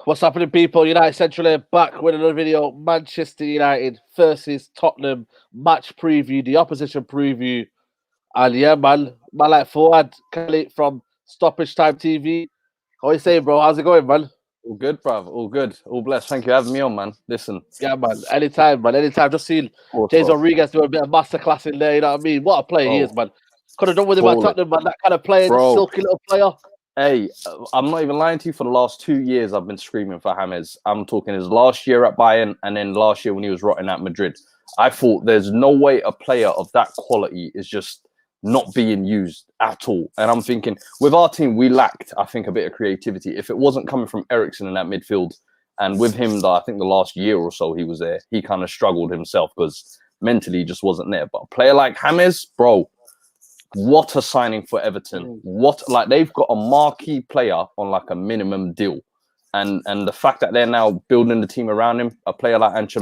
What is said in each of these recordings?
What's happening, people? United Central are back with another video. Manchester United versus Tottenham match preview, the opposition preview. And yeah, man like Fuad Kelly from Stoppage Time TV. How you saying, bro? How's it going, man? All good, bruv. All good. All blessed. Thank you for having me on, man. Listen. Yeah, man. Anytime, man. Anytime. Just seen James Bro. Rodriguez do a bit of masterclass in there. You know what I mean? What a player he is, man. Could have done with him at Tottenham, man. That kind of player, the silky little player. Hey, I'm not even lying to you. For the last 2 years, I've been screaming for James. I'm talking his last year at Bayern and then last year when he was rotting at Madrid. I thought there's no way a player of that quality is just not being used at all. And I'm thinking, with our team, we lacked, I think, a bit of creativity. If it wasn't coming from Eriksen in that midfield, and with him, I think the last year or so he was there, he kind of struggled himself because mentally he just wasn't there. But a player like James, bro, what a signing for Everton. Like they've got a marquee player on like a minimum deal. And the fact that they're now building the team around him, a player like manager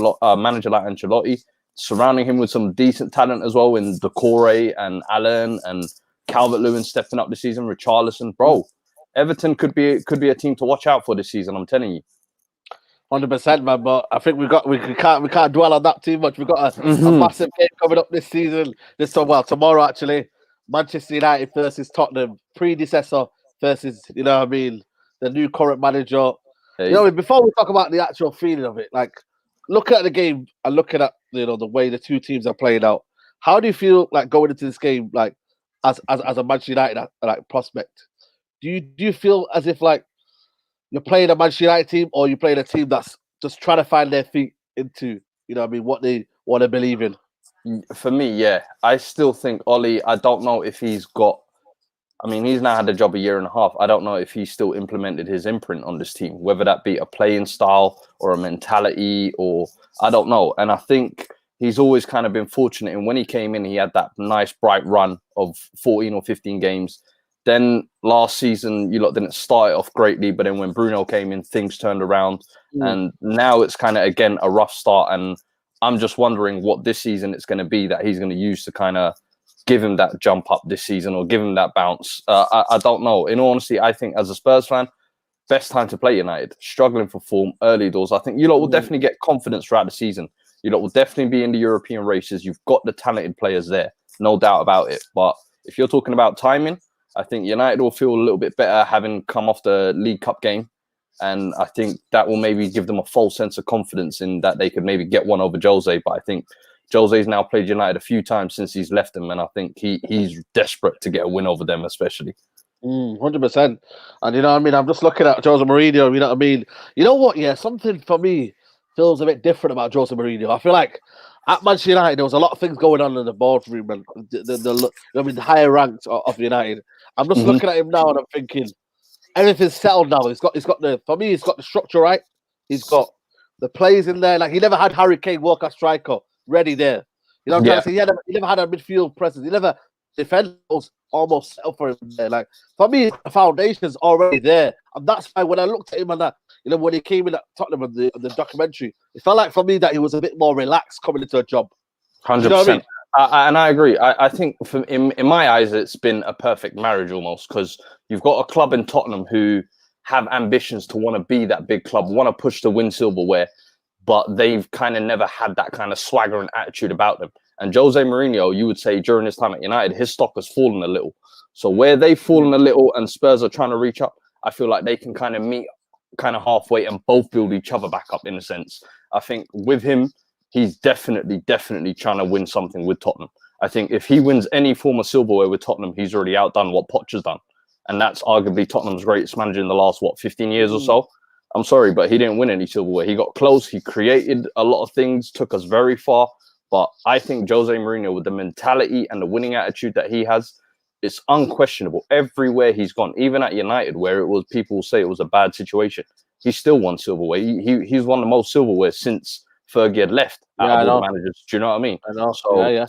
like Ancelotti, surrounding him with some decent talent as well in Decore and Allen and Calvert-Lewin stepping up this season, Richarlison. Bro, Everton could be a team to watch out for this season, I'm telling you. 100%, man. But I think we can't dwell on that too much. We've got a massive game coming up this season. Tomorrow actually. Manchester United versus Tottenham, predecessor versus, you know what I mean, the new current manager. Hey. You know, before we talk about the actual feeling of it, like looking at the game and looking at, you know, the way the two teams are playing out, how do you feel like going into this game, like as a Manchester United like prospect? Do you feel as if like you're playing a Manchester United team or you're playing a team that's just trying to find their feet into, you know what I mean, what they want to believe in? For me, yeah. I still think Ollie, I don't know if he's got, I mean, he's now had a job a year and a half. I don't know if he's still implemented his imprint on this team, whether that be a playing style or a mentality or I don't know. And I think he's always kind of been fortunate. And when he came in, he had that nice bright run of 14 or 15 games. Then last season, you lot didn't start it off greatly. But then when Bruno came in, things turned around. And now it's kind of, again, a rough start. And I'm just wondering what this season it's going to be that he's going to use to kind of give him that jump up this season or give him that bounce. I don't know. In all honesty, I think as a Spurs fan, best time to play United. Struggling for form, early doors. I think you lot will definitely get confidence throughout the season. You lot will definitely be in the European races. You've got the talented players there, no doubt about it. But if you're talking about timing, I think United will feel a little bit better having come off the League Cup game. And I think that will maybe give them a false sense of confidence in that they could maybe get one over Jose. But I think Jose's now played United a few times since he's left them. And I think he's desperate to get a win over them, especially. 100%. And you know what I mean? I'm just looking at Jose Mourinho, you know what I mean? You know what? Yeah, something for me feels a bit different about Jose Mourinho. I feel like at Manchester United, there was a lot of things going on in the boardroom and the higher ranks of United. I'm just looking at him now and I'm thinking, everything's settled now. He's got the structure right. He's got the players in there. Like he never had Harry Kane walk as striker ready there. You know what I'm trying to say? He never had a midfield presence. He never defended almost settled for him there. Like for me, the foundation's already there. And that's why when I looked at him and that, you know, when he came in at Tottenham on the documentary, it felt like for me that he was a bit more relaxed coming into a job. 100%. You know what I mean? And I agree. I think in my eyes, it's been a perfect marriage almost because you've got a club in Tottenham who have ambitions to want to be that big club, want to push to win silverware, but they've kind of never had that kind of swagger and attitude about them. And Jose Mourinho, you would say during his time at United, his stock has fallen a little. So where they've fallen a little and Spurs are trying to reach up, I feel like they can kind of meet kind of halfway and both build each other back up in a sense. I think with him, he's definitely trying to win something with Tottenham. I think if he wins any form of silverware with Tottenham, he's already outdone what Poch has done. And that's arguably Tottenham's greatest manager in the last, 15 years or so. I'm sorry, but he didn't win any silverware. He got close. He created a lot of things, took us very far. But I think Jose Mourinho, with the mentality and the winning attitude that he has, it's unquestionable. Everywhere he's gone, even at United, where it was people say it was a bad situation, he still won silverware. He's won the most silverware since Fergie had left out of all the managers. Do you know what I mean? I know. So,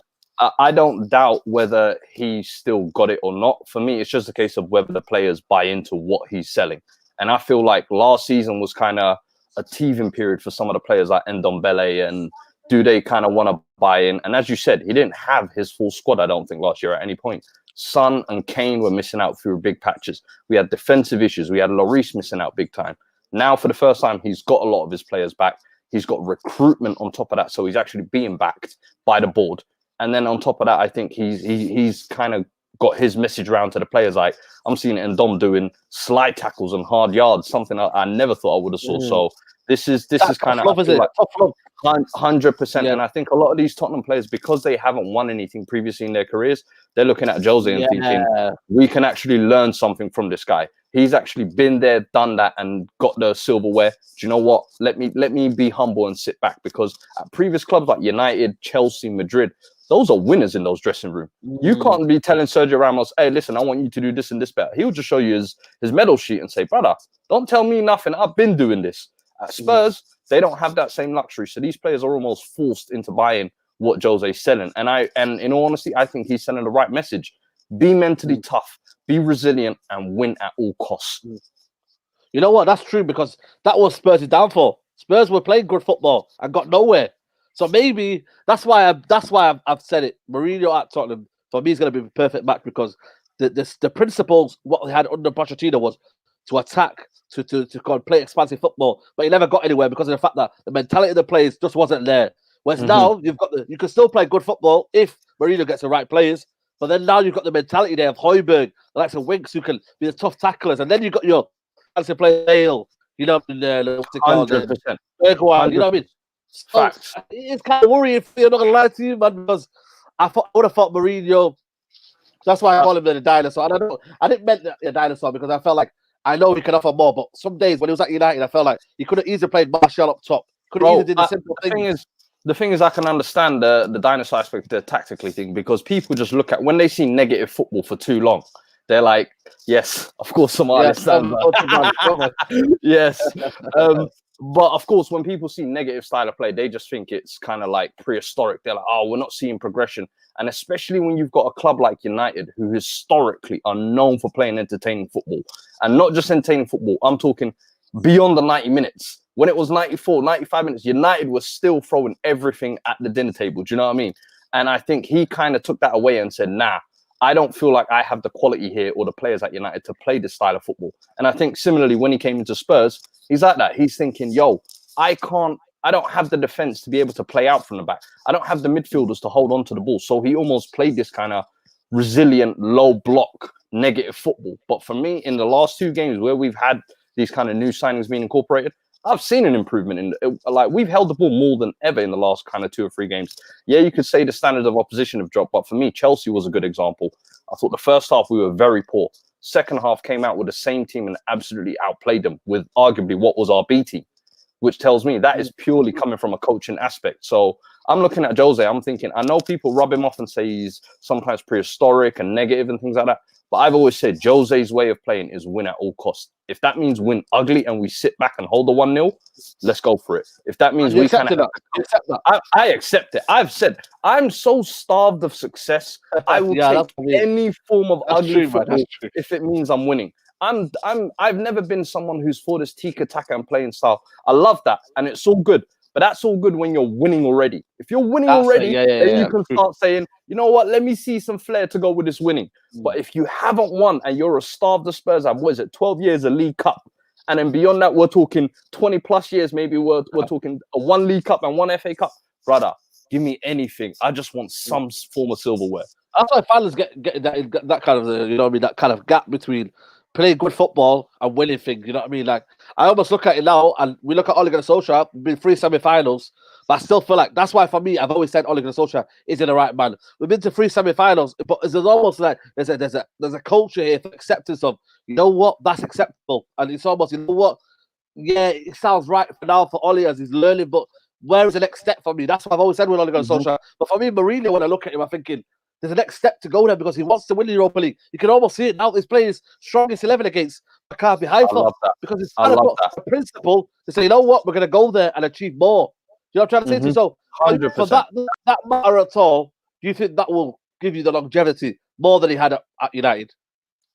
I don't doubt whether he still got it or not. For me, it's just a case of whether the players buy into what he's selling. And I feel like last season was kind of a teething period for some of the players like Ndombele and do they kind of want to buy in? And as you said, he didn't have his full squad, I don't think, last year at any point. Son and Kane were missing out through big patches. We had defensive issues. We had Lloris missing out big time. Now, for the first time, he's got a lot of his players back. He's got recruitment on top of that, so he's actually being backed by the board. And then on top of that, I think he's kind of got his message around to the players. Like, I'm seeing it in Dom doing slide tackles and hard yards, something I never thought I would have saw. So this is kind of like 100%. And I think a lot of these Tottenham players, because they haven't won anything previously in their careers, they're looking at Jose and thinking, we can actually learn something from this guy. He's actually been there, done that, and got the silverware. Do you know what? Let me be humble and sit back, because at previous clubs like United, Chelsea, Madrid, those are winners in those dressing rooms. You can't be telling Sergio Ramos, hey, listen, I want you to do this and this better. He'll just show you his medal sheet and say, brother, don't tell me nothing. I've been doing this. At Spurs, they don't have that same luxury. So these players are almost forced into buying what Jose's selling. And in all honesty, I think he's sending the right message. Be mentally tough, be resilient, and win at all costs. You know what? That's true, because that was Spurs' downfall. Spurs were playing good football and got nowhere. So maybe that's why I've said it. Mourinho at Tottenham, for me, is going to be a perfect match, because the principles what he had under Pochettino was to attack, to play expansive football, but he never got anywhere because of the fact that the mentality of the players just wasn't there. Whereas now you can still play good football if Mourinho gets the right players, but then now you've got the mentality there of Højbjerg, the likes of Winks, who can be the tough tacklers, and then you've got your fancy player Bale, you know, what's it called? 100%. You know what I mean? Facts. So it's kind of worrying. I'm not gonna lie to you, man, because I would have thought Mourinho. That's why I call him the dinosaur. And I didn't mean the dinosaur, because I felt like I know he can offer more. But some days when he was at United, I felt like he could have easily played Martial up top. Could have easily did the simple thing. The thing is, I can understand the dinosaur aspect, the tactically thing, because people just look at when they see negative football for too long. They're like, yes, of course, Somali stands. Yes. But of course, when people see negative style of play, they just think it's kind of like prehistoric. They're like, oh, we're not seeing progression. And especially when you've got a club like United, who historically are known for playing entertaining football, and not just entertaining football. I'm talking beyond the 90 minutes. When it was 94, 95 minutes, United was still throwing everything at the dinner table. Do you know what I mean? And I think he kind of took that away and said, nah, I don't feel like I have the quality here or the players at United to play this style of football. And I think similarly, when he came into Spurs, he's like that. He's thinking, yo, I don't have the defense to be able to play out from the back. I don't have the midfielders to hold on to the ball. So he almost played this kind of resilient, low block, negative football. But for me, in the last 2 games where we've had these kind of new signings being incorporated, I've seen an improvement in like we've held the ball more than ever in the last kind of 2 or 3 games. Yeah, you could say the standards of opposition have dropped, but for me, Chelsea was a good example. I thought the first half we were very poor. Second half came out with the same team and absolutely outplayed them with arguably what was our B team, which tells me that is purely coming from a coaching aspect. So I'm looking at Jose. I'm thinking, I know people rub him off and say he's sometimes prehistoric and negative and things like that. But I've always said Jose's way of playing is win at all costs. If that means win ugly and we sit back and hold the 1-0, let's go for it. If that means we kind of I accept it. I've said I'm so starved of success. I will take any form of ugly football if it means I'm winning. I've never been someone who's for this tiki-taka and playing style. I love that, and it's all good. But that's all good when you're winning already. If you're winning already, then you can start saying, you know what, let me see some flair to go with this winning. But if you haven't won and you're a starved the Spurs have, what is it, 12 years of League Cup, and then beyond that, we're talking 20 plus years, maybe we're talking a 1 League Cup and 1 FA Cup. Brother, give me anything. I just want some form of silverware. That's why fans get that kind of, you know what I mean, that kind of gap between playing good football and winning things, you know what I mean? Like, I almost look at it now, and we look at Ole Gunnar Solskjaer, been 3 semi-finals, but I still feel like, that's why for me, I've always said Ole Gunnar Solskjaer isn't the right man. We've been to 3 semi-finals, but it's almost like there's a culture here for acceptance of, you know what, that's acceptable. And it's almost, you know what, yeah, it sounds right for now for Ole as he's learning, but where is the next step for me? That's what I've always said with Ole Gunnar Solskjaer. But for me, Mourinho, when I look at him, I'm thinking, there's a next step to go there because he wants to win the Europa League. You can almost see it now. He's playing his strongest 11 against Maccabi Haifa because he's kind of got a principle to say, you know what, we're going to go there and achieve more. You know what I'm trying to say to you? So, 100%. for that matter at all, do you think that will give you the longevity more than he had at United?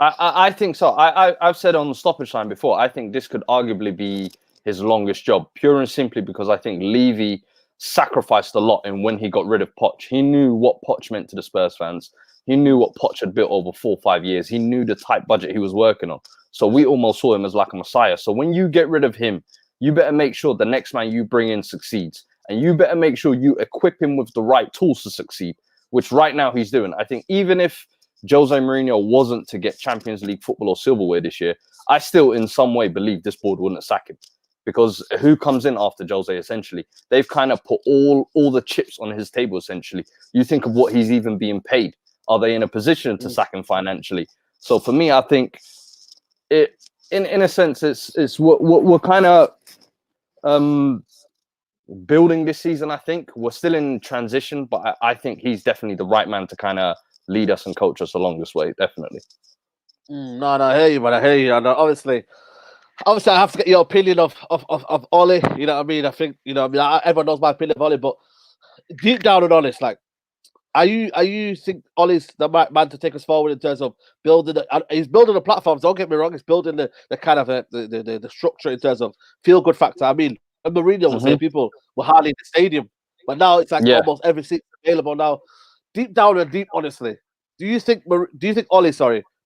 I think so. I've said on the stoppage time before, I think this could arguably be his longest job, pure and simply because I think Levy sacrificed a lot in when he got rid of Poch. He knew what Poch meant to the Spurs fans. He knew what Poch had built over 4 or 5 years. He knew the tight budget he was working on. So we almost saw him as like a messiah. So when you get rid of him, you better make sure the next man you bring in succeeds. And you better make sure you equip him with the right tools to succeed, which right now he's doing. I think even if Jose Mourinho wasn't to get Champions League football or silverware this year, I still in some way believe this board wouldn't sack him. Because who comes in after Jose, essentially? They've kind of put all the chips on his table, essentially. You think of what he's even being paid. Are they in a position to sack him financially? So for me, I think it, in a sense, it's we're kind of building this season. I think we're still in transition, but I think he's definitely the right man to kind of lead us and coach us along this way. Definitely. No, I hear you, man. I hear you. And obviously, I have to get your opinion of Ollie. You know what I mean? I think everyone knows my opinion of Ollie, but deep down and honest, like, are you think Ollie's the right man to take us forward in terms of building? He's building the platforms. Don't get me wrong. He's building the kind of the structure in terms of feel good factor. I mean, when Mourinho was here, people were hardly in the stadium, but now it's like almost every seat available now. Deep down and deep, honestly, do you think Ollie,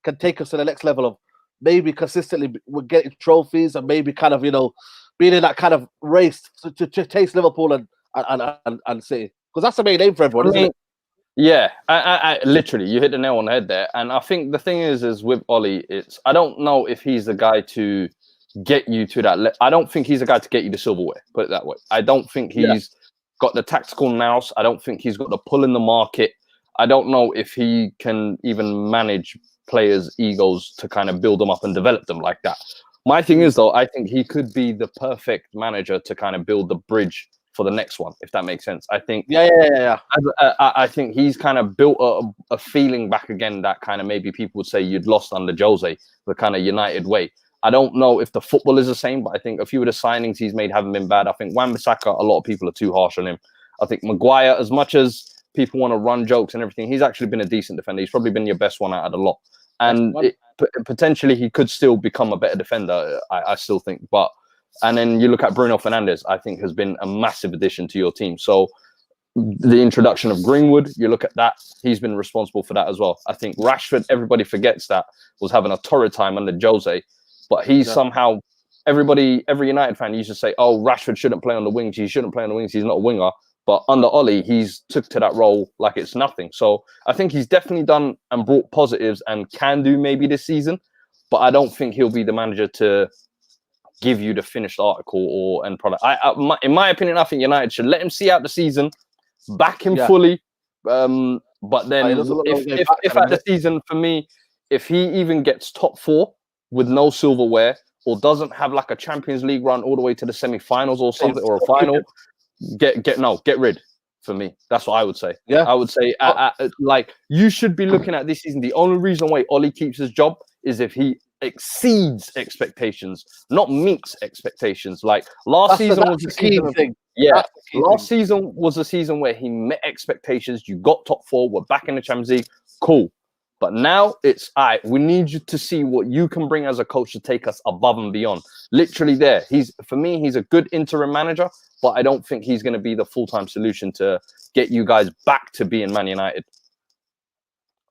can take us to the next level of maybe consistently we're getting trophies and maybe kind of being in that kind of race to chase Liverpool and City, because that's the main aim for everyone, isn't it? Yeah, I literally, you hit the nail on the head there. And I think the thing is with Ollie, I don't know if he's the guy to get you to that. I don't think he's the guy to get you to silverware, put it that way. I don't think he's got the tactical nous. I don't think he's got the pull in the market. I don't know if he can even manage players' egos to kind of build them up and develop them like that. My thing is, though, I think he could be the perfect manager to kind of build the bridge for the next one, if that makes sense. I think, I think he's kind of built a feeling back again that kind of maybe people would say you'd lost under Jose, the kind of United way. I don't know if the football is the same, but I think a few of the signings he's made haven't been bad. I think Wan-Bissaka, a lot of people are too harsh on him. I think Maguire, as much as people want to run jokes and everything, he's actually been a decent defender. He's probably been your best one out of the lot. And potentially he could still become a better defender, I still think. And then you look at Bruno Fernandes, I think has been a massive addition to your team. So the introduction of Greenwood, you look at that, he's been responsible for that as well. I think Rashford, everybody forgets that, was having a torrid time under Jose, but he's somehow, every United fan used to say, oh, Rashford shouldn't play on the wings. He shouldn't play on the wings. He's not a winger. But under Ollie, he's took to that role like it's nothing. So I think he's definitely done and brought positives and can do maybe this season. But I don't think he'll be the manager to give you the finished article or end product. In my opinion, I think United should let him see out the season, back him fully. But then if at the season, for me, if he even gets top 4 with no silverware or doesn't have like a Champions League run all the way to the semi-finals or something, or a final, get rid. For me, that's what I would say. I would say like you should be looking at this season. The only reason why Ollie keeps his job is if he exceeds expectations, not meets expectations. Like last season was the season thing. Last season was a season where he met expectations. You got top 4. We're back in the Champions League. Cool. But now it's we need you to see what you can bring as a coach to take us above and beyond. Literally there. For me, he's a good interim manager, but I don't think he's going to be the full-time solution to get you guys back to being Man United.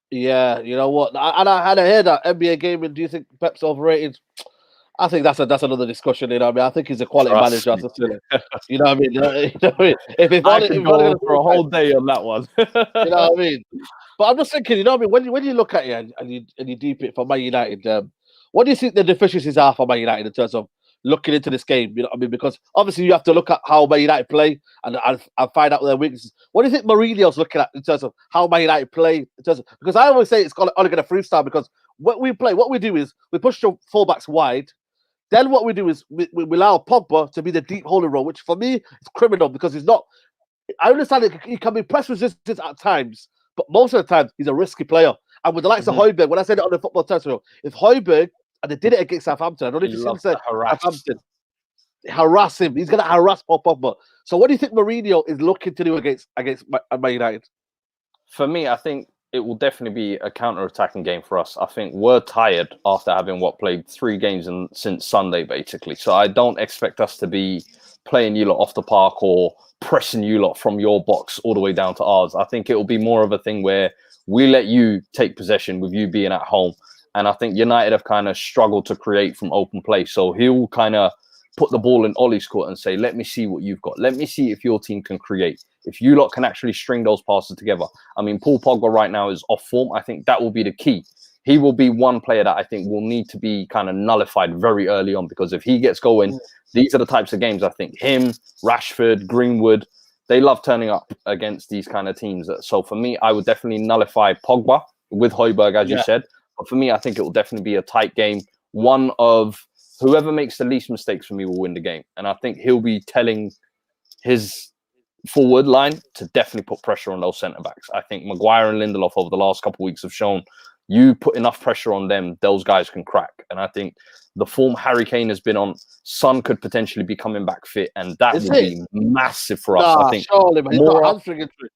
Yeah, you know what? I heard that NBA gaming. Do you think Pep's overrated? I think that's another discussion. You know what I mean? I think he's a quality manager. You know what I mean? If I could go for a whole day on that one. You know what I mean? But I'm just thinking, you know what I mean? When you look at it and you deep it for Man United, what do you think the deficiencies are for Man United in terms of looking into this game? You know what I mean? Because obviously you have to look at how Man United play and find out their weaknesses. What do you think Mourinho's looking at in terms of how Man United play? Because I always say it's only going to freestyle, because what we do is we push the fullbacks wide. Then what we do is we allow Pogba to be the deep holding role, which for me is criminal because he's not. I understand that he can be press resistant at times, but most of the time he's a risky player. And with the likes of Højbjerg, when I said it on the football terminal, if Højbjerg, and they did it against Southampton, I don't know if you've seen Southampton harass him. He's going to harass Paul Pogba. So what do you think Mourinho is looking to do against Man United? For me, I think it will definitely be a counter-attacking game for us. I think we're tired after having played 3 games since Sunday, basically. So I don't expect us to be playing you lot off the park or pressing you lot from your box all the way down to ours. I think it will be more of a thing where we let you take possession with you being at home, And I think United have kind of struggled to create from open play. So he'll kind of put the ball in Ollie's court and say, let me see what you've got. Let me see if your team can create. If you lot can actually string those passes together. I mean, Paul Pogba right now is off form. I think that will be the key. He will be one player that I think will need to be kind of nullified very early on, because if he gets going, these are the types of games I think him, Rashford, Greenwood, they love turning up against these kind of teams. So for me, I would definitely nullify Pogba with Højbjerg, as you said. But for me, I think it will definitely be a tight game. One of whoever makes the least mistakes for me will win the game. And I think he'll be telling his forward line to definitely put pressure on those centre-backs. I think Maguire and Lindelof over the last couple of weeks have shown you put enough pressure on them, those guys can crack. And I think the form Harry Kane has been on, Son could potentially be coming back fit, and that will be massive for us. I think surely, man. He's got a hamstring injury.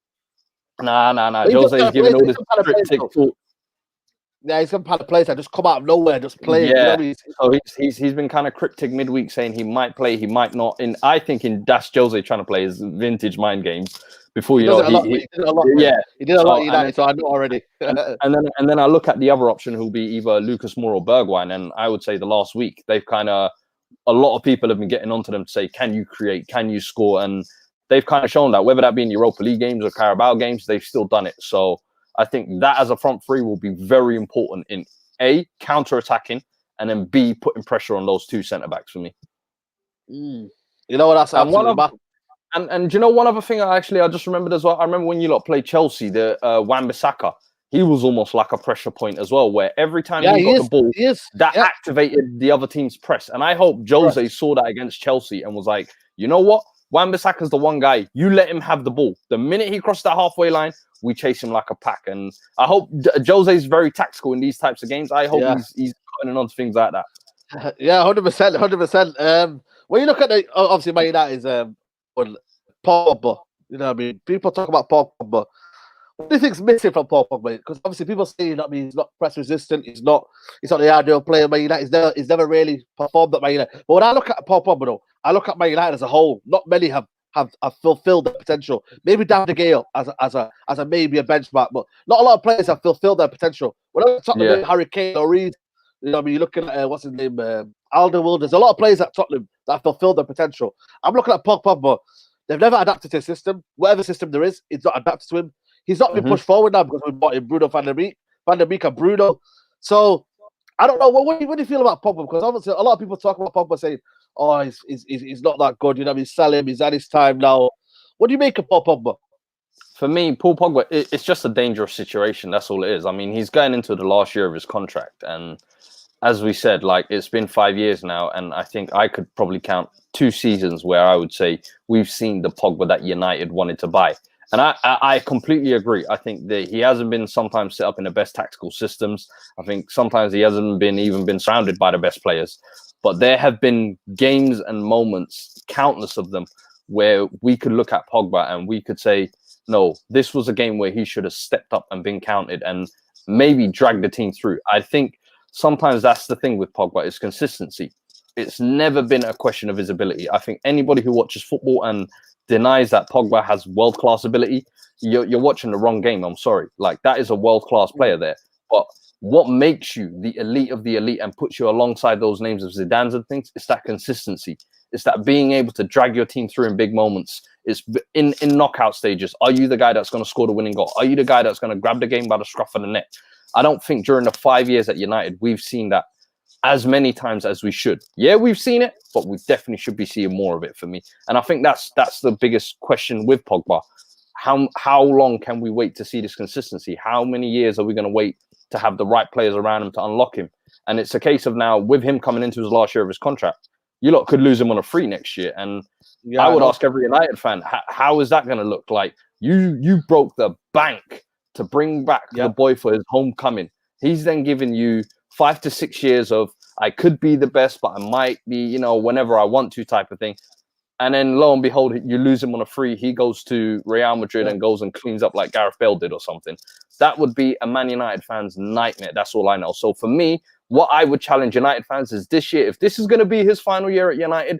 Nah. Jose's giving all this cryptic talk. Yeah, he's some kind of place that just come out of nowhere, just play. Yeah, you know, so he's been kind of cryptic midweek, saying he might play, he might not. And I think that's Jose trying to play his vintage mind games. Before he did a lot. He did a lot of United, so I know already. and then I look at the other option, who'll be either Lucas Moura or Bergwijn, and I would say the last week they've kind of, a lot of people have been getting onto them to say, can you create, can you score? And they've kind of shown that, whether that be in Europa League games or Carabao games, they've still done it. So I think that as a front three will be very important in A, counter-attacking, and then B, putting pressure on those two centre-backs for me. You know what, that's absolutely bad. And do you know one other thing I just remembered as well? I remember when you lot played Chelsea, the Wan-Bissaka, he was almost like a pressure point as well, where every time he got the ball, that activated the other team's press. And I hope Jose saw that against Chelsea and was like, you know what? Wan-Bissaka's the one guy, you let him have the ball. The minute he crossed that halfway line, we chase him like a pack. And I hope Jose's very tactical in these types of games. I hope he's cutting on things like that. Yeah, 100%. When you look at the, obviously, Man United's Pogba, you know what I mean? People talk about Pogba. What do you think's missing from Paul Pogba? Because obviously people say, you know what I mean, he's not press resistant, he's not the ideal player. Man United, he's never really performed at Man United. But when I look at Paul Pogba, though, I look at Man United as a whole. Not many have fulfilled their potential. Maybe Dan De Gea as a maybe a benchmark, but not a lot of players have fulfilled their potential. When I talk about Harry Kane or Reed, you know what I mean, you're looking at what's his name, Alderweireld. There's a lot of players at Tottenham that have fulfilled their potential. I'm looking at Paul Pogba. They've never adapted to his system. Whatever system there is, it's not adapted to him. He's not been pushed forward now because we bought in Bruno Van der Beek and Bruno. So I don't know. What do you feel about Pogba? Because obviously a lot of people talk about Pogba saying, "Oh, he's not that good." You know, he's sell him. He's at his time now. What do you make of Paul Pogba? For me, Paul Pogba, it's just a dangerous situation. That's all it is. I mean, he's going into the last year of his contract, and as we said, like, it's been 5 years now, and I think I could probably count 2 seasons where I would say we've seen the Pogba that United wanted to buy. And I completely agree. I think that he hasn't been sometimes set up in the best tactical systems. I think sometimes he hasn't been surrounded by the best players. But there have been games and moments, countless of them, where we could look at Pogba and we could say, no, this was a game where he should have stepped up and been counted and maybe dragged the team through. I think sometimes that's the thing with Pogba, is consistency. It's never been a question of his ability. I think anybody who watches football and denies that Pogba has world-class ability, you're watching the wrong game. I'm sorry. Like, that is a world-class player there. But what makes you the elite of the elite and puts you alongside those names of Zidane's and things, it's that consistency. It's that being able to drag your team through in big moments. It's in knockout stages. Are you the guy that's going to score the winning goal? Are you the guy that's going to grab the game by the scruff of the neck? I don't think during the 5 years at United, we've seen that as many times as we should. Yeah, we've seen it, but we definitely should be seeing more of it for me. And I think that's the biggest question with Pogba. How long can we wait to see this consistency? How many years are we going to wait to have the right players around him to unlock him? And it's a case of now, with him coming into his last year of his contract, you lot could lose him on a free next year. And I would ask every United fan, how is that going to look like? You broke the bank to bring back the boy for his homecoming. He's then given you 5 to 6 years of, I could be the best, but I might be, you know, whenever I want to type of thing. And then lo and behold, you lose him on a free. He goes to Real Madrid and goes and cleans up like Gareth Bale did or something. That would be a Man United fan's nightmare. That's all I know. So for me, what I would challenge United fans is this year, if this is going to be his final year at United,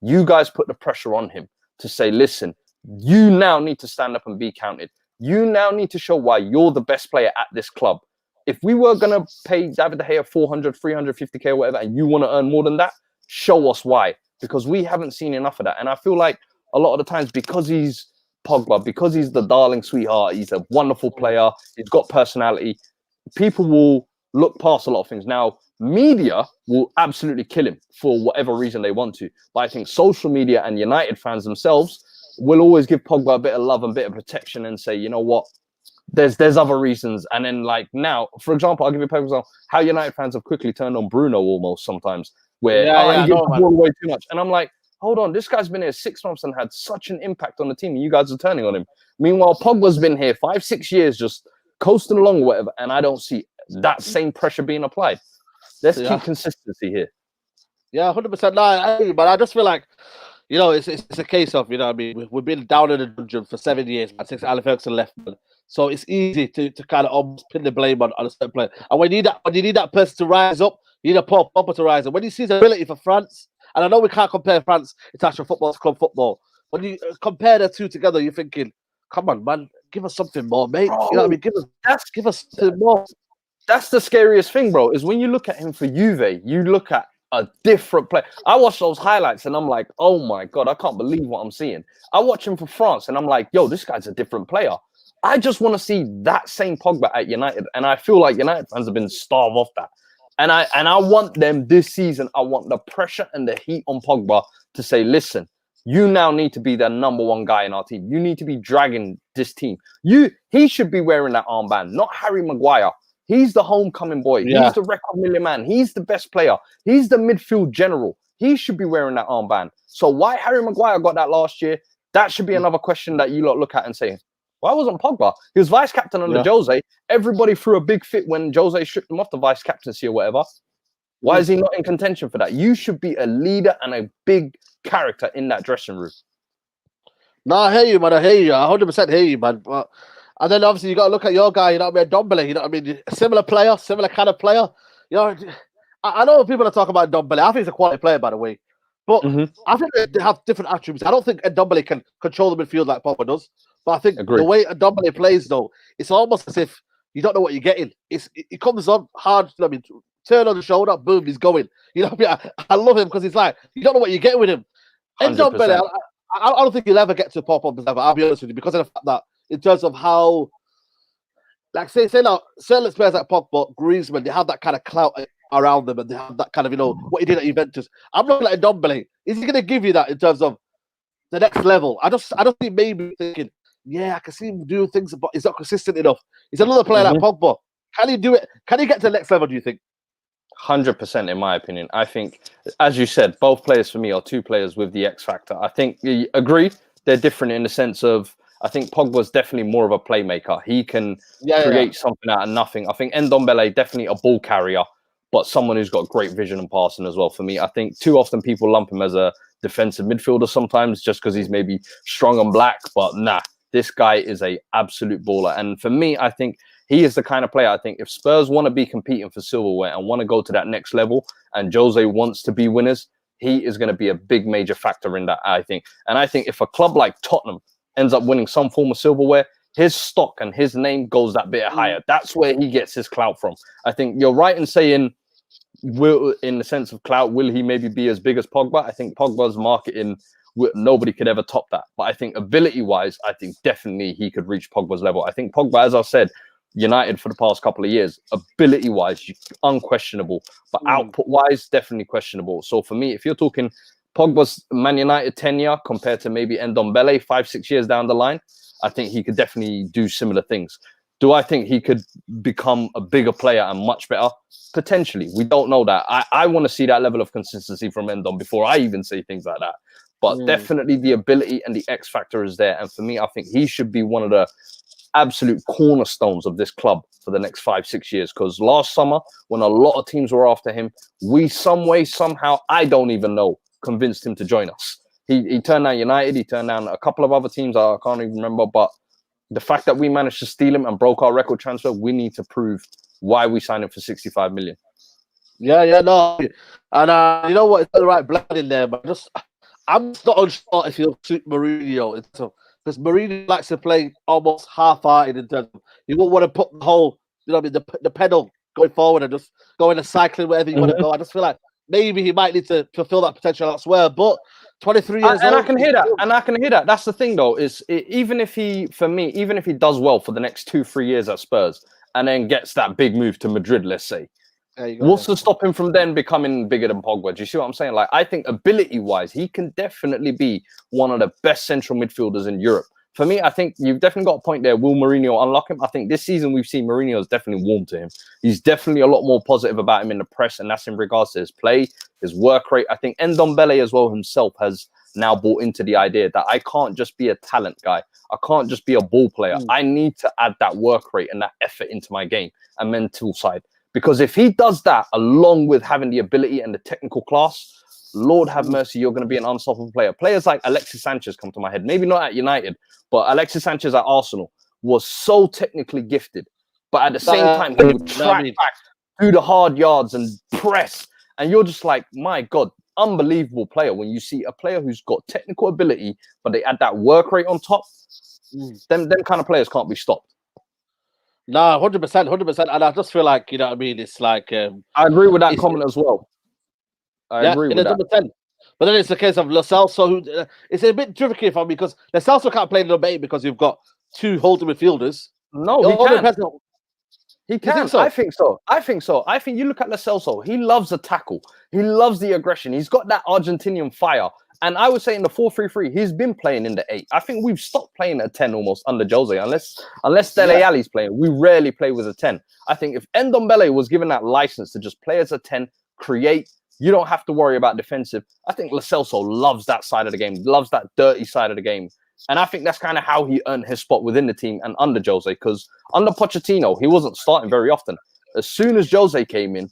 you guys put the pressure on him to say, listen, you now need to stand up and be counted. You now need to show why you're the best player at this club. if we were going to pay David De Gea 400, 350K or whatever, and you want to earn more than that, show us why. Because we haven't seen enough of that. And I feel like a lot of the times, because he's Pogba, because he's the darling sweetheart, he's a wonderful player, he's got personality, people will look past a lot of things. Now, media will absolutely kill him for whatever reason they want to. But I think social media and United fans themselves will always give Pogba a bit of love and a bit of protection and say, you know what, there's other reasons. And then like now, for example, I'll give you a perfect example, how United fans have quickly turned on Bruno almost sometimes, where he gives the ball away too much. And I'm like, hold on, this guy's been here 6 months and had such an impact on the team, and you guys are turning on him. Meanwhile, Pogba's been here 5-6 years just coasting along or whatever, and I don't see that same pressure being applied. Let's keep consistency here. Yeah, 100%. No, I agree, but I just feel like, you know, it's a case of, you know what I mean, we've been down in the dungeon for 7 years, man, since Alan Ferguson left, man. So it's easy to kind of almost pin the blame on a certain player. And when you need that person to rise up, you need a Pogba to rise up. When you see his ability for France, and I know we can't compare France international football to club football, when you compare the two together, you're thinking, come on, man, give us something more, mate. Bro, you know what I mean? Give us something more. That's the scariest thing, bro, is when you look at him for Juve, you look at a different player. I watch those highlights and I'm like, oh my God, I can't believe what I'm seeing. I watch him for France and I'm like, yo, this guy's a different player. I just want to see that same Pogba at United. And I feel like United fans have been starved off that. And I want them this season, I want the pressure and the heat on Pogba to say, listen, you now need to be the number one guy in our team. You need to be dragging this team. He should be wearing that armband, not Harry Maguire. He's the homecoming boy. Yeah. He's the record million man. He's the best player. He's the midfield general. He should be wearing that armband. So why Harry Maguire got that last year? That should be another question that you lot look at and say, why wasn't Pogba? He was vice captain under Jose. Everybody threw a big fit when Jose stripped him off the vice captaincy or whatever. Why is he not in contention for that? You should be a leader and a big character in that dressing room. No, I hear you, man. I hear you. I 100% hear you, man. But and then obviously you got to look at your guy, you know what I mean, Ndombele, you know what I mean, similar player, similar kind of player. You know, I know people are talking about Ndombele. I think he's a quality player, by the way. But I think they have different attributes. I don't think Ndombele can control the midfield like Pogba does. But I think the way Ndombele plays, though, it's almost as if you don't know what you're getting. It comes on hard, you know what I mean, turn on the shoulder, boom, he's going. You know what I mean? I love him because it's like, you don't know what you're getting with him. Ndombele, I don't think he'll ever get to Pogba's level, I'll be honest with you, because of the fact that in terms of how, like, say now, certain players like Pogba, Griezmann, they have that kind of clout around them and they have that kind of, you know, what he did at Juventus. I'm looking at Ndombele. Is he going to give you that in terms of the next level? I don't think maybe thinking, yeah, I can see him do things, but he's not consistent enough. He's another player like Pogba. Can he do it? Can he get to the next level, do you think? 100% in my opinion. I think, as you said, both players for me are two players with the X factor. I think you agree they're different in the sense of, I think Pogba's definitely more of a playmaker. He can create something out of nothing. I think Ndombele definitely a ball carrier, but someone who's got great vision and passing as well for me. I think too often people lump him as a defensive midfielder sometimes just because he's maybe strong and black, but nah, this guy is a absolute baller. And for me, I think he is the kind of player, I think if Spurs want to be competing for silverware and want to go to that next level and Jose wants to be winners, he is going to be a big major factor in that, I think. And I think if a club like Tottenham ends up winning some form of silverware, his stock and his name goes that bit higher. That's where he gets his clout from. I think you're right in saying, in the sense of clout, will he maybe be as big as Pogba? I think Pogba's marketing, nobody could ever top that. But I think ability-wise, I think definitely he could reach Pogba's level. I think Pogba, as I said, United for the past couple of years, ability-wise, unquestionable. But output-wise, definitely questionable. So for me, if you're talking Pogba's Man United tenure compared to maybe Ndombele 5-6 years down the line, I think he could definitely do similar things. Do I think he could become a bigger player and much better? Potentially. We don't know that. I want to see that level of consistency from Ndom before I even say things like that. But definitely the ability and the X factor is there. And for me, I think he should be one of the absolute cornerstones of this club for the next 5-6 years. Because last summer, when a lot of teams were after him, we some way, somehow, I don't even know, convinced him to join us. He turned down United. He turned down a couple of other teams. I can't even remember. But the fact that we managed to steal him and broke our record transfer, we need to prove why we signed him for 65 million. Yeah, no. And you know what? It's got the right blood in there. But I'm not unsure if he'll suit Mourinho. Because Mourinho likes to play almost half-hearted in terms of, he won't want to put the whole you know what I mean, the pedal going forward and just going and cycling wherever you want to Mhm. go. I just feel like maybe he might need to fulfill that potential elsewhere. But 23 years And I old, can he's hear that. still- And I can hear that. That's the thing, though, even if he, for me, even if he does well for the next 2-3 years at Spurs and then gets that big move to Madrid, let's say, there you go. what's Yeah. to stop him from then becoming bigger than Pogba? Do you see what I'm saying? Like, I think ability-wise, he can definitely be one of the best central midfielders in Europe. For me, I think you've definitely got a point there. Will Mourinho unlock him? I think this season we've seen Mourinho has definitely warmed to him. He's definitely a lot more positive about him in the press, and that's in regards to his play, his work rate. I think Ndombele as well himself has now bought into the idea that I can't just be a talent guy. I can't just be a ball player. I need to add that work rate and that effort into my game and mental side. Because if he does that, along with having the ability and the technical class, Lord have mercy, you're going to be an unstoppable player. Players like Alexis Sanchez come to my head. Maybe not at United, but Alexis Sanchez at Arsenal was so technically gifted. But at the same time, he would track back, do the hard yards and press. And you're just like, my God, unbelievable player. When you see a player who's got technical ability, but they add that work rate on top, them kind of players can't be stopped. Nah, 100%, 100%. And I just feel like, you know what I mean? It's like I agree with that comment as well. I agree with that. 100%. But then it's the case of Lo Celso, who it's a bit tricky for me because Lo Celso can't play number 8 because you've got two holding midfielders. No, he can. He can. Think so? I think so. I think you look at Lo Celso. He loves the tackle. He loves the aggression. He's got that Argentinian fire. And I would say in the 4-3-3, he's been playing in the 8. I think we've stopped playing at 10 almost under Jose, unless Dele Alli's playing. We rarely play with a 10. I think if Ndombele was given that license to just play as a 10, create, you don't have to worry about defensive. I think Lo Celso loves that side of the game, loves that dirty side of the game. And I think that's kind of how he earned his spot within the team and under Jose, because under Pochettino, he wasn't starting very often. As soon as Jose came in,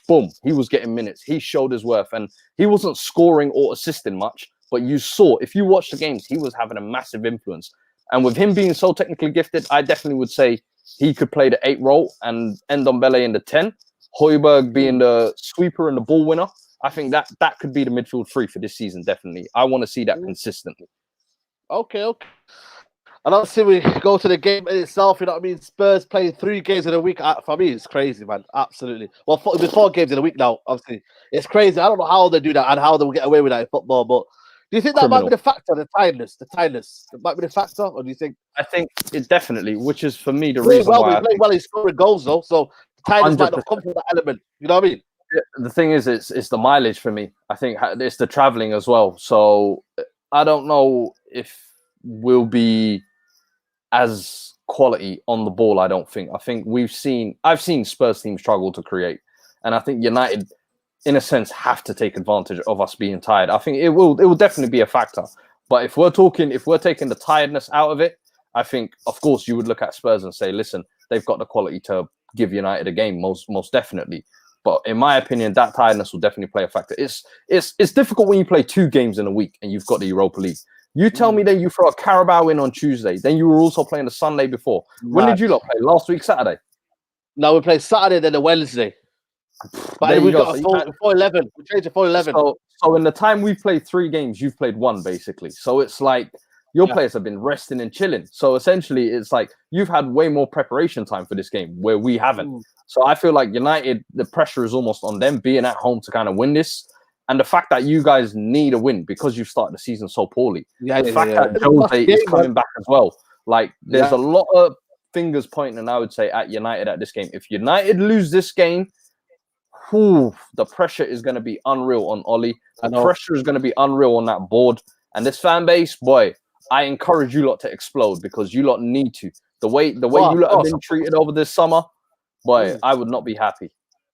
boom, he was getting minutes. He showed his worth, and he wasn't scoring or assisting much, but you saw, if you watch the games, he was having a massive influence. And with him being so technically gifted, I definitely would say he could play the 8 role and Ndombele in the 10. Højbjerg being the sweeper and the ball winner. I think that could be the midfield 3 for this season, definitely. I want to see that consistently. Okay. And obviously we go to the game in itself, you know what I mean? Spurs playing 3 games in a week. For me, it's crazy, man. Absolutely. Well, 4 games in a week now, obviously. It's crazy. I don't know how they do that and how they will get away with that in football, but do you think that might be the factor, the tiredness? That might be the factor, or do you think? I think it definitely, which is for me the reason why. He played well, he's scoring goals though, so the tiredness might not come from that element. You know what I mean? The thing is, it's the mileage for me. I think it's the traveling as well. So I don't know if we'll be as quality on the ball. I don't think. I think I've seen Spurs teams struggle to create, and I think United, in a sense, have to take advantage of us being tired. I think it will definitely be a factor. But if we're taking the tiredness out of it, I think, of course, you would look at Spurs and say, listen, they've got the quality to give United a game, most definitely. But in my opinion, that tiredness will definitely play a factor. It's difficult when you play 2 games in a week and you've got the Europa League. You tell me that you throw a Carabao in on Tuesday, then you were also playing the Sunday before. When did you lot play? Last week, Saturday? No, we played Saturday, then the Wednesday. But we got a 4-11. We changed to 4-11. So in the time we've played 3 games, you've played 1, basically. So it's like your players have been resting and chilling. So essentially, it's like you've had way more preparation time for this game where we haven't. So I feel like United, the pressure is almost on them being at home to kind of win this. And the fact that you guys need a win because you started the season so poorly. The fact that Jose is coming back as well. Like, there's a lot of fingers pointing, I would say, at United at this game. If United lose this game, the pressure is going to be unreal on Oli. The pressure is going to be unreal on that board. And this fan base, boy, I encourage you lot to explode because you lot need to. The way you lot have been treated over this summer, boy, I would not be happy.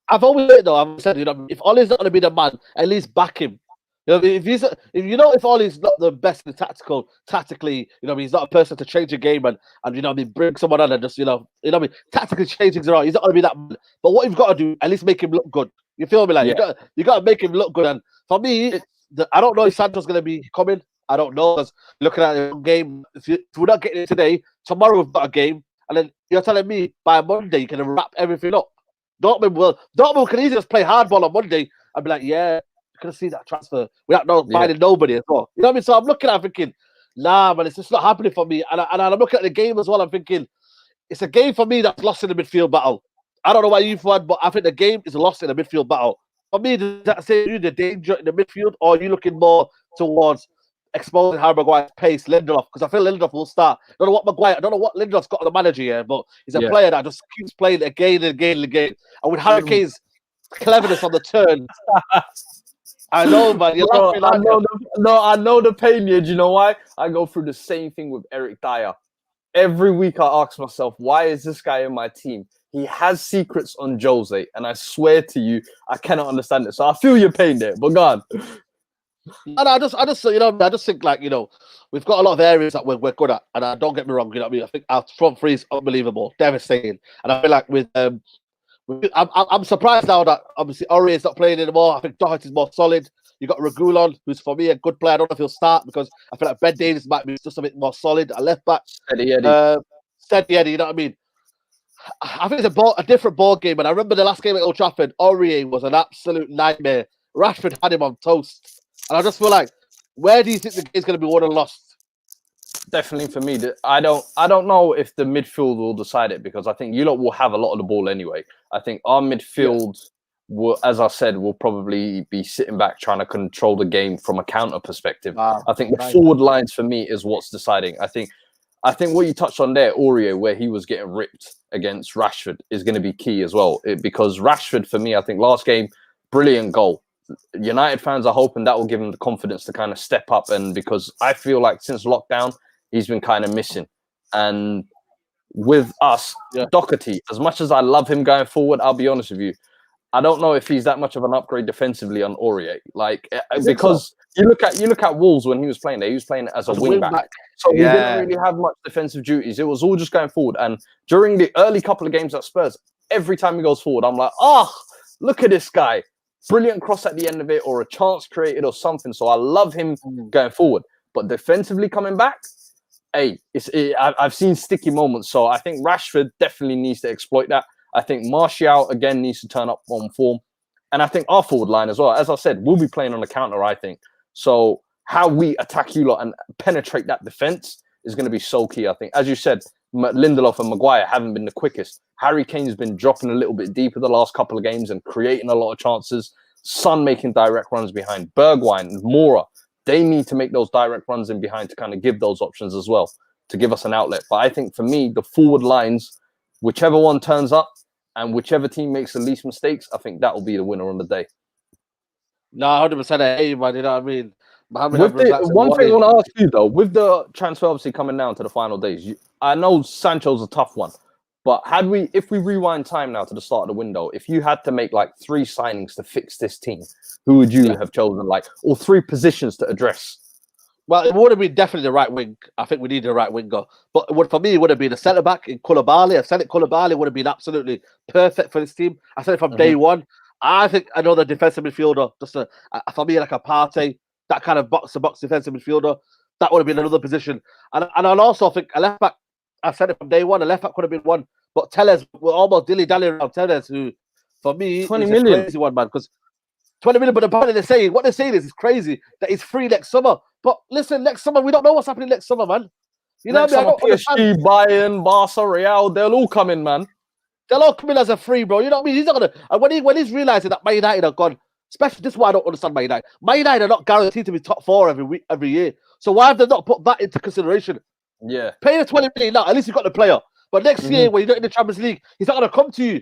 I've always said though, I've said, you know, if Ollie's not going to be the man, at least back him. You know, if Ollie's not the best in tactically, you know, he's not a person to change a game and you know, bring someone on and just, you know, tactically change things around. He's not going to be that man. But what you've got to do, at least make him look good. You feel me? Like you got to make him look good. And for me, I don't know if Sancho's going to be coming. I don't know. Because looking at the game, if we're not getting it today, tomorrow we've got a game, and then you're telling me by Monday you can wrap everything up. Dortmund can easily just play hardball on Monday and be like, yeah, you can see that transfer without finding nobody as well. You know what I mean? So I'm looking at it thinking, nah, man, it's just not happening for me. And I'm looking at the game as well. I'm thinking, it's a game for me that's lost in the midfield battle. I don't know why you've won, but I think the game is lost in the midfield battle. For me, does that say you the danger in the midfield, or are you looking more towards exposing Harry Maguire's pace, Lindelof? Because I feel Lindelof will start. I don't know what Lindelof's got on the manager here, but he's a Yeah. player that just keeps playing again and again and again. And with Harry Kane's cleverness on the turn, I know, man. You're laughing like I know the pain. Yeah, do you know why? I go through the same thing with Eric Dyer. Every week I ask myself, why is this guy in my team? He has secrets on Jose, and I swear to you, I cannot understand it. So I feel your pain there, but go on. And I just, I just think like, we've got a lot of areas that we're good at, and don't get me wrong, you know what I mean. I think our front three is unbelievable, devastating, and I feel like I'm surprised now that obviously Aurier's not playing anymore. I think Doherty's more solid. You got Regulon, who's for me a good player. I don't know if he'll start because I feel like Ben Davies might be just a bit more solid at left back. Steady Eddie. Steady Eddie, you know what I mean? I think it's a different ball game. And I remember the last game at Old Trafford, Aurier was an absolute nightmare. Rashford had him on toast. And I just feel like, where do you think the game's going to be won and lost? Definitely for me, I don't know if the midfield will decide it, because I think you lot will have a lot of the ball anyway. I think our midfield will, as I said, will probably be sitting back trying to control the game from a counter perspective. Wow. I think the forward lines for me is what's deciding. I think what you touched on there, Aurier, where he was getting ripped against Rashford, is going to be key as well. Because Rashford, for me, I think last game, brilliant goal. United fans are hoping that will give him the confidence to kind of step up, and because I feel like since lockdown, he's been kind of missing. And with us, Doherty, as much as I love him going forward, I'll be honest with you, I don't know if he's that much of an upgrade defensively on Aurier. Like, because you look at Wolves when he was playing there, he was playing as a wing back. So he didn't really have much defensive duties. It was all just going forward. And during the early couple of games at Spurs, every time he goes forward, I'm like, look at this guy. Brilliant cross at the end of it, or a chance created or something. So I love him going forward. But defensively coming back, I've seen sticky moments. So I think Rashford definitely needs to exploit that. I think Martial, again, needs to turn up on form. And I think our forward line as well, as I said, we'll be playing on the counter, I think. So how we attack you lot and penetrate that defense is going to be so key, I think. As you said, Lindelof and Maguire haven't been the quickest. Harry Kane's been dropping a little bit deeper the last couple of games and creating a lot of chances. Son making direct runs behind. Bergwijn and Mora, they need to make those direct runs in behind to kind of give those options as well, to give us an outlet. But I think for me, the forward lines, whichever one turns up and whichever team makes the least mistakes, I think that will be the winner on the day. No, 100% I hate you, man. You know what I mean? One thing I want to ask you, though, with the transfer obviously coming down to the final days, I know Sancho's a tough one, but if we rewind time now to the start of the window, if you had to make like 3 signings to fix this team, who would you have chosen, or 3 positions to address? Well, it would have been definitely the right wing. I think we needed a right winger. But for me, it would have been a centre-back in Koulibaly. I said it, Koulibaly would have been absolutely perfect for this team. I said it from day one. I think another defensive midfielder, just for me, like a Partey, that kind of box-to-box defensive midfielder, that would have been another position. And I also think a left-back, I said it from day one, a left-back could have been one. But Telles, we're almost dilly-dallying around Telles, who, for me, 20 is million. a crazy one, man. Because 20 million, but apparently what they're saying is it's crazy that he's free next summer. But listen, next summer, we don't know what's happening next summer, man. You know what I mean? PSG, Bayern, Barca, Real, they'll all come in, man. They'll all come in as a free, bro. You know what I mean? He's not gonna. And when he's realizing that Man United are gone, especially this is why I don't understand Man United. Man United are not guaranteed to be top 4 every year. So why have they not put that into consideration? Yeah. Pay the 20 million now. At least you got the player. But next year, when you're not in the Champions League, he's not gonna come to you.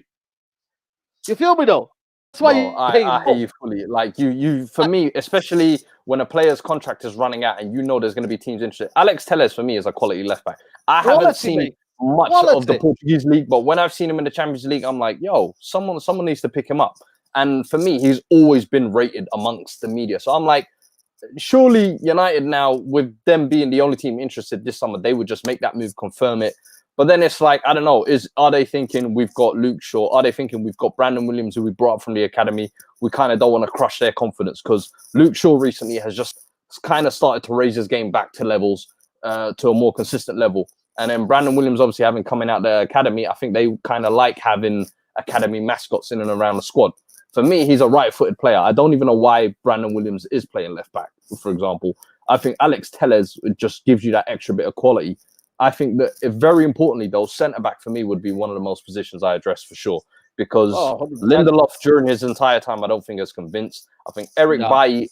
You feel me though? That's why I hear you fully. Like you for me, especially when a player's contract is running out and you know there's going to be teams interested. Alex Telles for me is a quality left back. I haven't seen much of the Portuguese league, but when I've seen him in the Champions League, I'm like, yo, someone needs to pick him up. And for me, he's always been rated amongst the media. So I'm like, surely United now, with them being the only team interested this summer, they would just make that move, confirm it. But then it's like, I don't know, are they thinking we've got Luke Shaw? Are they thinking we've got Brandon Williams, who we brought up from the academy? We kind of don't want to crush their confidence, because Luke Shaw recently has just kind of started to raise his game back to levels, to a more consistent level. And then Brandon Williams, obviously having coming out the academy, I think they kind of like having academy mascots in and around the squad. For me, he's a right-footed player. I don't even know why Brandon Williams is playing left back, for example. I think Alex Telles just gives you that extra bit of quality. I think that very importantly, though, centre back for me would be one of the most positions I address for sure. Because 100%. Lindelof during his entire time, I don't think is convinced. I think Eric Bailly,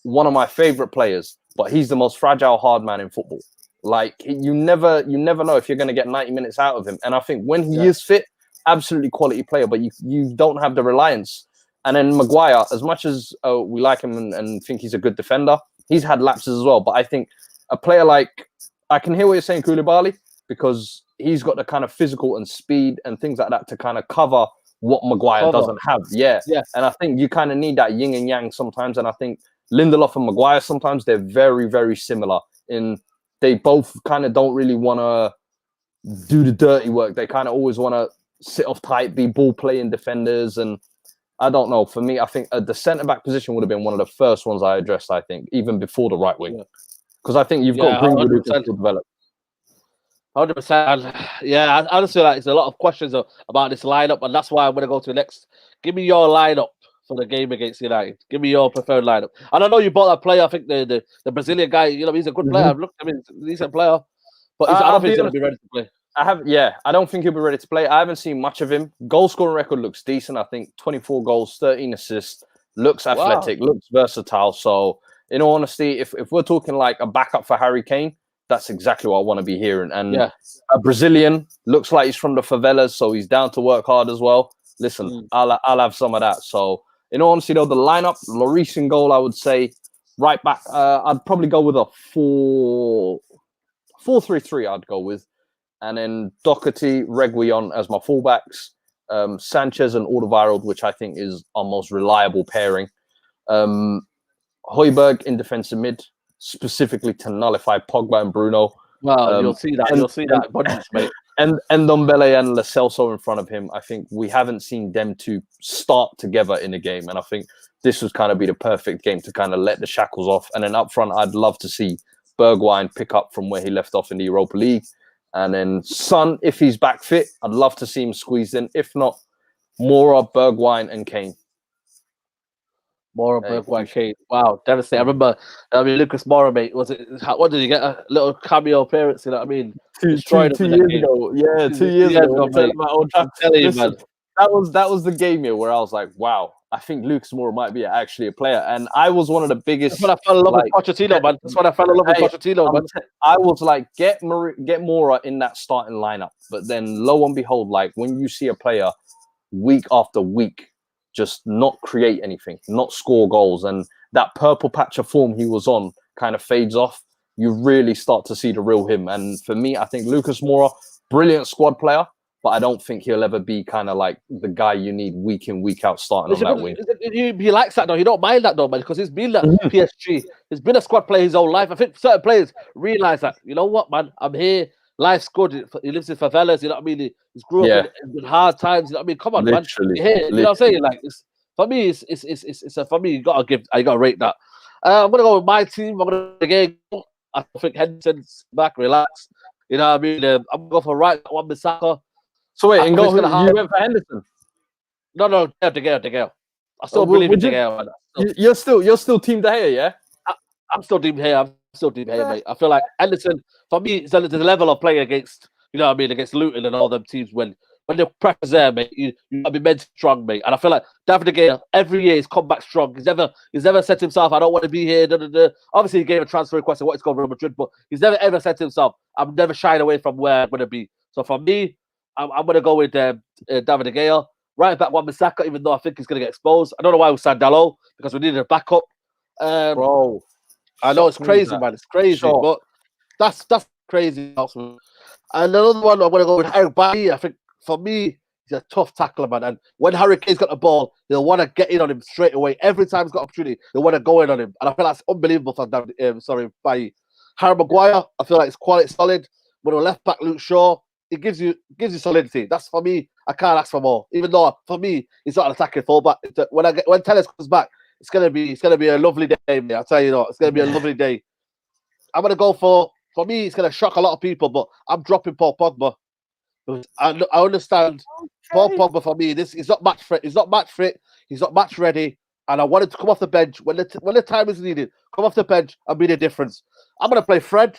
one of my favorite players, but he's the most fragile hard man in football. Like you never know if you're going to get 90 minutes out of him. And I think when he is fit, absolutely quality player, but you don't have the reliance. And then Maguire, as much as we like him and think he's a good defender, he's had lapses as well. But I think a player like, I can hear what you're saying, Koulibaly, because he's got the kind of physical and speed and things like that to kind of cover what Maguire doesn't have. Yeah. And I think you kind of need that yin and yang sometimes. And I think Lindelof and Maguire, sometimes they're very, very similar in they both kind of don't really want to do the dirty work. They kind of always want to sit off tight, be ball playing defenders. And I don't know. For me, I think the centre back position would have been one of the first ones I addressed, I think, even before the right wing. Because I think you've got Greenwood who can still develop. 100%. Yeah, I just feel like there's a lot of questions about this lineup, and that's why I'm going to go to the next. Give me your lineup for the game against United. Give me your preferred lineup. And I know you bought that player. I think the Brazilian guy, he's a good player. I've looked at him, he's a decent player. But I don't think he's going to be ready to play. I don't think he'll be ready to play. I haven't seen much of him. Goal scoring record looks decent. I think 24 goals, 13 assists, looks athletic, looks versatile. So, in all honesty, if we're talking like a backup for Harry Kane, that's exactly what I want to be hearing. And a Brazilian looks like he's from the favelas, so he's down to work hard as well. Listen, I'll have some of that. So, in all honesty, though, the lineup, Lloris in goal, I would say right back. I'd probably go with a 4-3-3. I'd go with, and then Doherty, Reguilon as my fullbacks. Sanchez and Alderweireld, which I think is our most reliable pairing. Højbjerg in defensive mid, specifically to nullify Pogba and Bruno. Well, you'll see that. You'll see that abundance, mate. And Ndombele and Lo Celso in front of him. I think we haven't seen them two start together in a game. And I think this would kind of be the perfect game to kind of let the shackles off. And then up front, I'd love to see Bergwijn pick up from where he left off in the Europa League. And then Son, if he's back fit, I'd love to see him squeezed in. If not, Moura, Bergwijn, and Kane. Moura, Bergwijn, Kane. Wow, devastating. I remember, Lucas Moura, mate. What did you get? A little cameo appearance, you know what I mean? Two years ago. Yeah, 2 years ago. I'm telling you, man. That was the game here where I was like, wow, I think Lucas Moura might be actually a player. And I was one of the biggest. That's when I fell in love with Pochettino, man. That's when I fell in love with Pochettino, man. I was like, get Moura in that starting lineup. But then lo and behold, like when you see a player week after week just not create anything, not score goals, and that purple patch of form he was on kind of fades off, you really start to see the real him. And for me, I think Lucas Moura, brilliant squad player, but I don't think he'll ever be kind of like the guy you need week in, week out starting on that wing. He likes that though. He don't mind that though, man, because he's been at PSG. He's been a squad player his whole life. I think certain players realize that, you know what, man, I'm here. Life's good. He lives in favelas, you know what I mean? He's grew up in hard times, you know what I mean? Come on, literally, man. You know what I'm saying? Like, for me, for me, you gotta rate that. I'm gonna go with my team. I'm gonna again. I think Henderson's back, relax. You know what I mean? I'm gonna go for right Wan-Bissaka. So wait, and you went for Henderson? No, De Gea. I still believe in De Gea. You're still Team De Gea, yeah? I'm still Team De Gea, mate. I feel like Henderson, for me, it's the level of play against, you know what I mean, against Luton and all them teams when the pressure's there, mate, you gotta be mentally strong, mate. And I feel like David De Gea, every year he's come back strong. He's never said to himself, I don't want to be here. Obviously, he gave a transfer request and what he's going to Real Madrid, but he's never ever said to himself, I'm never shying away from where I'm going to be. So for me, I'm going to go with David De Gea. Right back Wan-Bissaka, even though I think he's going to get exposed. I don't know why we signed Dalot, because we needed a backup. Bro, I know it's crazy, man. It's crazy, but that's crazy. And another one, I'm going to go with Eric Bailly. I think for me, he's a tough tackler, man. And when Harry Kane's got the ball, he'll want to get in on him straight away. Every time he's got opportunity, he'll want to go in on him. And I feel that's unbelievable for Bailly. Harry Maguire, I feel like his quality solid. When we're left back, Luke Shaw, it gives you solidity. That's for me. I can't ask for more. Even though for me, he's not an attacking fullback. When Telles comes back, it's gonna be a lovely day, mate. I'll tell you that. It's gonna be a lovely day. I'm gonna go for me. It's gonna shock a lot of people, but I'm dropping Paul Pogba. I understand Paul Pogba for me. He's not match fit. He's not match fit. He's not match ready. And I wanted to come off the bench when the time is needed. Come off the bench and be the difference. I'm gonna play Fred.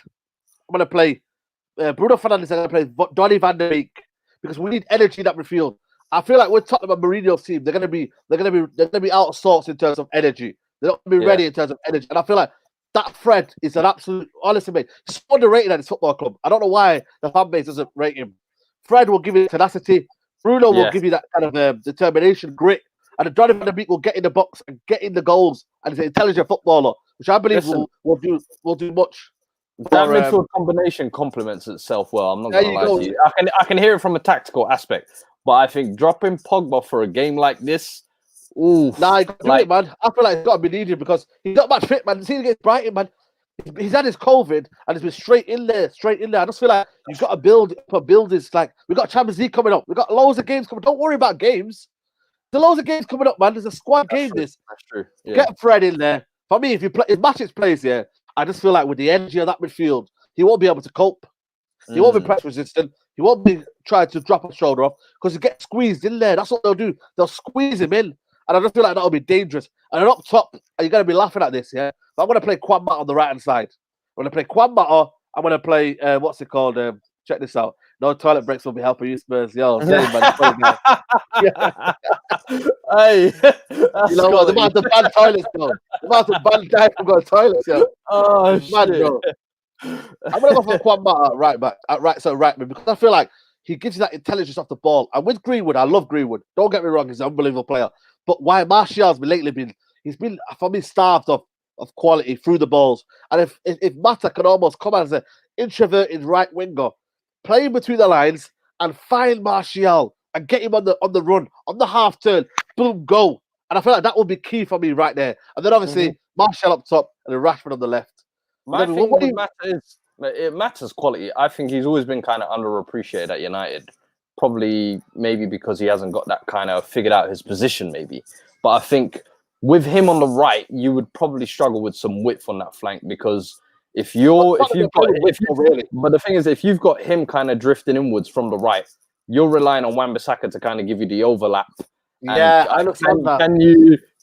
I'm gonna play Bruno Fernandes is going to play Donny van der Beek because we need energy in that midfield. I feel like with Tottenham and Mourinho's team, they're going to be out of sorts in terms of energy. They're not going to be ready in terms of energy, and I feel like that Fred is an absolute, honestly, mate, he's underrated at his football club. I don't know why the fan base doesn't rate him. Fred will give you tenacity. Bruno will give you that kind of determination, grit, and Donny van der Beek will get in the box and get in the goals, and he's an intelligent footballer, which I believe will do much. That midfield combination complements itself well. I'm not going to lie to you. I can hear it from a tactical aspect, but I think dropping Pogba for a game like this, ooh, nah, he got to do it, man. I feel like it's got to be needed because he's not much fit, man. See, against Brighton, man. He's had his COVID and he's been straight in there. I just feel like you've got to build this. Like we got Champions League coming up. We got loads of games coming. Don't worry about games. There's loads of games coming up, man. There's a squad game. That's true. Yeah. Get Fred in there. For me, if Matic plays here, I just feel like with the energy of that midfield, he won't be able to cope. He won't be press resistant. He won't be trying to drop his shoulder off because he gets squeezed in there. That's what they'll do. They'll squeeze him in. And I just feel like that'll be dangerous. And then up top, you're going to be laughing at this, yeah? But I'm going to play Kwan Mata on the right-hand side. I'm going to play Kwan Mata. I'm going to play, what's it called? Check this out. No toilet breaks will be helping you, Spurs. Yo, same, man. Hey. You know what? They're about to ban toilets, bro. They're about to ban guys from going to toilets, yo. Oh, man, bro. I'm going to go for Kwan Mata right back. Right back, because I feel like he gives you that intelligence off the ball. And with Greenwood, I love Greenwood. Don't get me wrong, he's an unbelievable player. But why Martial's he's been for me starved of quality through the balls. And if Mata can almost come as an introverted right winger, play in between the lines and find Martial and get him on the run, on the half turn, boom, go. And I feel like that would be key for me right there. And then obviously Martial up top and then Rashford on the left. My thing with Mata is it matters quality. I think he's always been kind of underappreciated at United. Probably maybe because he hasn't got that kind of figured out his position, maybe. But I think with him on the right, you would probably struggle with some width on that flank because but the thing is, if you've got him kind of drifting inwards from the right, you're relying on Wan-Bissaka to kind of give you the overlap. Yeah, I understand that.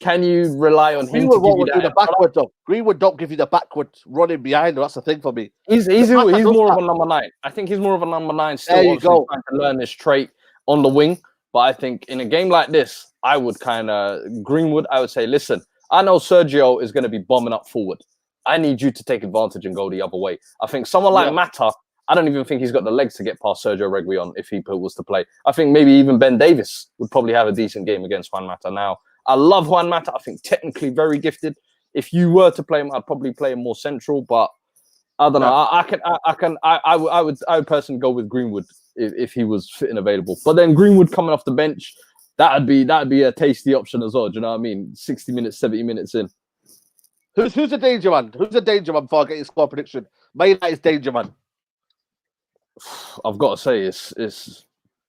Can you rely on him to give you that? The backward though. Greenwood don't give you the backward running behind. That's the thing for me. He's more of a number 9. I think he's more of a number 9. Still trying to learn this trait on the wing. But I think in a game like this, I would Greenwood. I would say, listen, I know Sergio is going to be bombing up forward. I need you to take advantage and go the other way. I think someone like Mata, I don't even think he's got the legs to get past Sergio Reguilon if he was to play. I think maybe even Ben Davies would probably have a decent game against Juan Mata. Now, I love Juan Mata. I think technically very gifted. If you were to play him, I'd probably play him more central. But I don't know. I would personally go with Greenwood if he was fit and available. But then Greenwood coming off the bench, that'd be a tasty option as well. Do you know what I mean? 60 minutes, 70 minutes in. Who's the danger man? Who's the danger man before I get your score prediction? Man United's danger man. I've got to say it's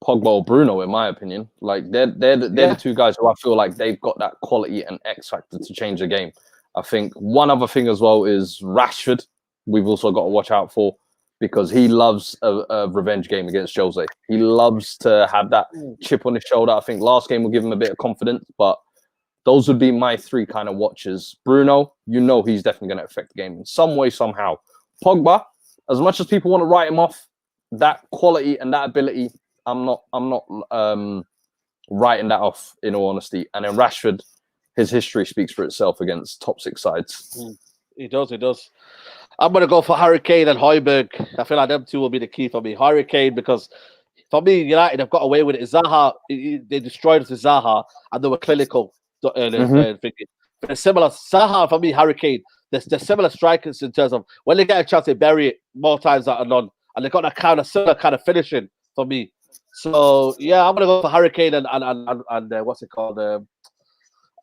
Pogba or Bruno, in my opinion. Like they're the two guys who I feel like they've got that quality and X factor to change the game. I think one other thing as well is Rashford. We've also got to watch out for because he loves a revenge game against Jose. He loves to have that chip on his shoulder. I think last game will give him a bit of confidence, but those would be my 3 kind of watches. Bruno, he's definitely going to affect the game in some way, somehow. Pogba, as much as people want to write him off, that quality and that ability, I'm not writing that off, in all honesty. And then Rashford, his history speaks for itself against top 6 sides. He does. I'm going to go for Harry Kane and Højbjerg. I feel like them 2 will be the key for me. Harry Kane, because for me, United have got away with it. Zaha, they destroyed us with Zaha, and they were clinical. But similar, Zaha for me, Harry Kane, they're similar strikers in terms of when they get a chance, they bury it more times than none. And they got that kind of similar kind of finishing for me. So yeah, I'm gonna go for Harry Kane and what's it called?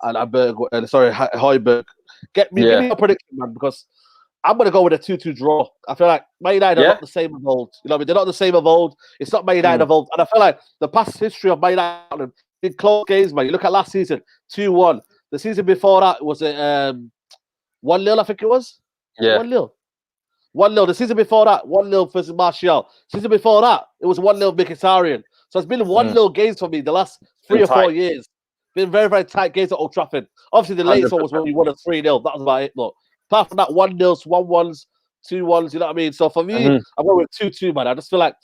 Højbjerg. Give me a prediction, man, because I'm gonna go with a 2-2 draw. I feel like Man United are not the same of old. You know what I mean? They're not the same of old. It's not Man United of old. And I feel like the past history of Man United in close games, man. You look at last season, 2-1. The season before that was it 1-0, I think it was? Yeah. 1-0. 1-0. The season before that, 1-0 versus Martial. Season before that, it was 1-0 Mkhitaryan. So it's been 1-0 games for me the last 3 or 4 years. Been very, very tight games at Old Trafford. Obviously, the latest one was when we won a 3-0. That was about it, look. Apart from that, 1-0s, 1-1s, 2-1s. You know what I mean? So for me, Mhm. I'm going with 2-2, man. I just feel like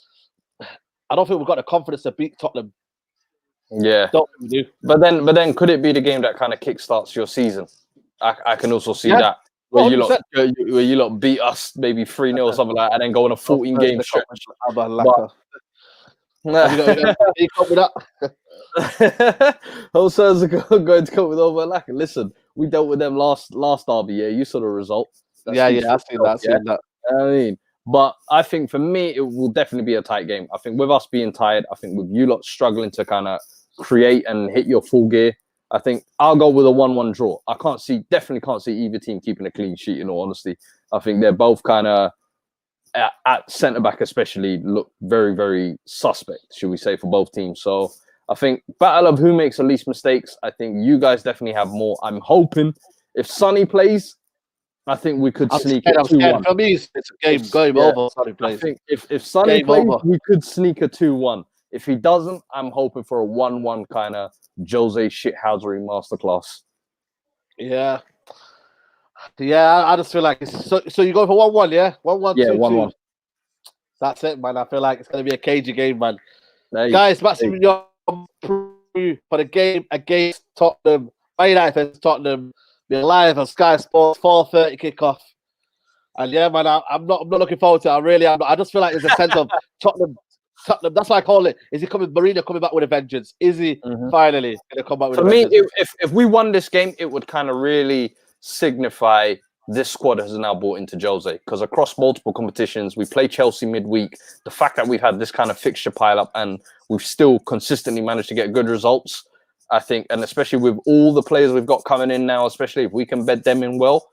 I don't think we've got the confidence to beat Tottenham. Yeah. Don't think we do. But then, could it be the game that kind of kickstarts your season? I can also see Yeah, that where you 100%. lot beat us maybe 3-0 or something like that, and then go on a 14 game stretch. Abba But Laka. Have you got any comment with that? How Spurs are going to come with over like listen, we dealt with them last derby, yeah. You saw the result. That Yeah, speaks yeah, for I've seen that. itself, I've seen that. I mean, but I think for me, it will definitely be a tight game. I think with us being tired, I think with you lot struggling to kind of create and hit your full gear, I think I'll go with a 1-1 draw. Definitely can't see either team keeping a clean sheet, in all honesty. I think they're both kind of at centre back, especially, look very, very suspect, should we say, for both teams. So I think battle of who makes the least mistakes. I think you guys definitely have more. I'm hoping if Sonny plays, I think we could sneak it 2-1. For me, it's a game over. Sonny plays. I think if Sonny Game plays, over. we could sneak a 2-1. If he doesn't, I'm hoping for a 1-1 kind of Jose shithousery masterclass. Yeah. Yeah, I just feel like it's so you go for 1-1, yeah? 1-1, Yeah, 2-2. 1-1. That's it, man. I feel like it's gonna be a cagey game, man. Hey, Guys, maximum your preview for the game against Tottenham. Man United versus Tottenham. Be live on Sky Sports 4:30 kickoff. And yeah, man, I'm not looking forward to it. I really am. I just feel like there's a sense of Tottenham. That's why I call it. Is he coming? Mourinho coming back with a vengeance? Is he finally going to come back with For a me, vengeance? if we won this game, it would kind of really signify this squad has now bought into Jose, because across multiple competitions, we play Chelsea midweek. The fact that we've had this kind of fixture pile up and we've still consistently managed to get good results, I think, and especially with all the players we've got coming in now, especially if we can bed them in well,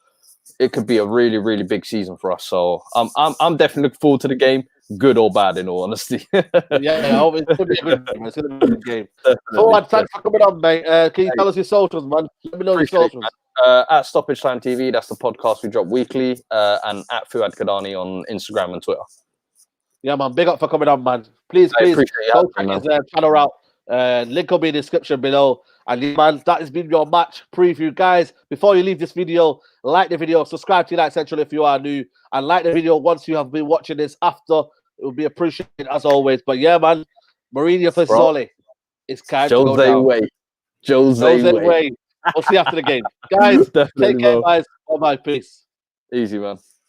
it could be a really, really big season for us. So I'm definitely looking forward to the game, good or bad, in all honesty. Yeah, I hope it's going to be a good game. It's going to be a good game. So, thanks for coming on, mate. Can you tell us your socials, man? Let me know your socials. At Stoppage Time TV, that's the podcast we drop weekly, and at Fuad Kadani on Instagram and Twitter. Yeah, man. Big up for coming on, man. Please go check his channel out. Link will be in the description below. And man, that has been your match preview, guys. Before you leave this video, like the video, subscribe to United Central if you are new, and like the video once you have been watching this after. It will be appreciated as always. But yeah, man, Mourinho versus Ole. It's time to go down. Jose way. We'll see you after the game, guys. Take care, guys. Bye bye. Peace. Easy, man.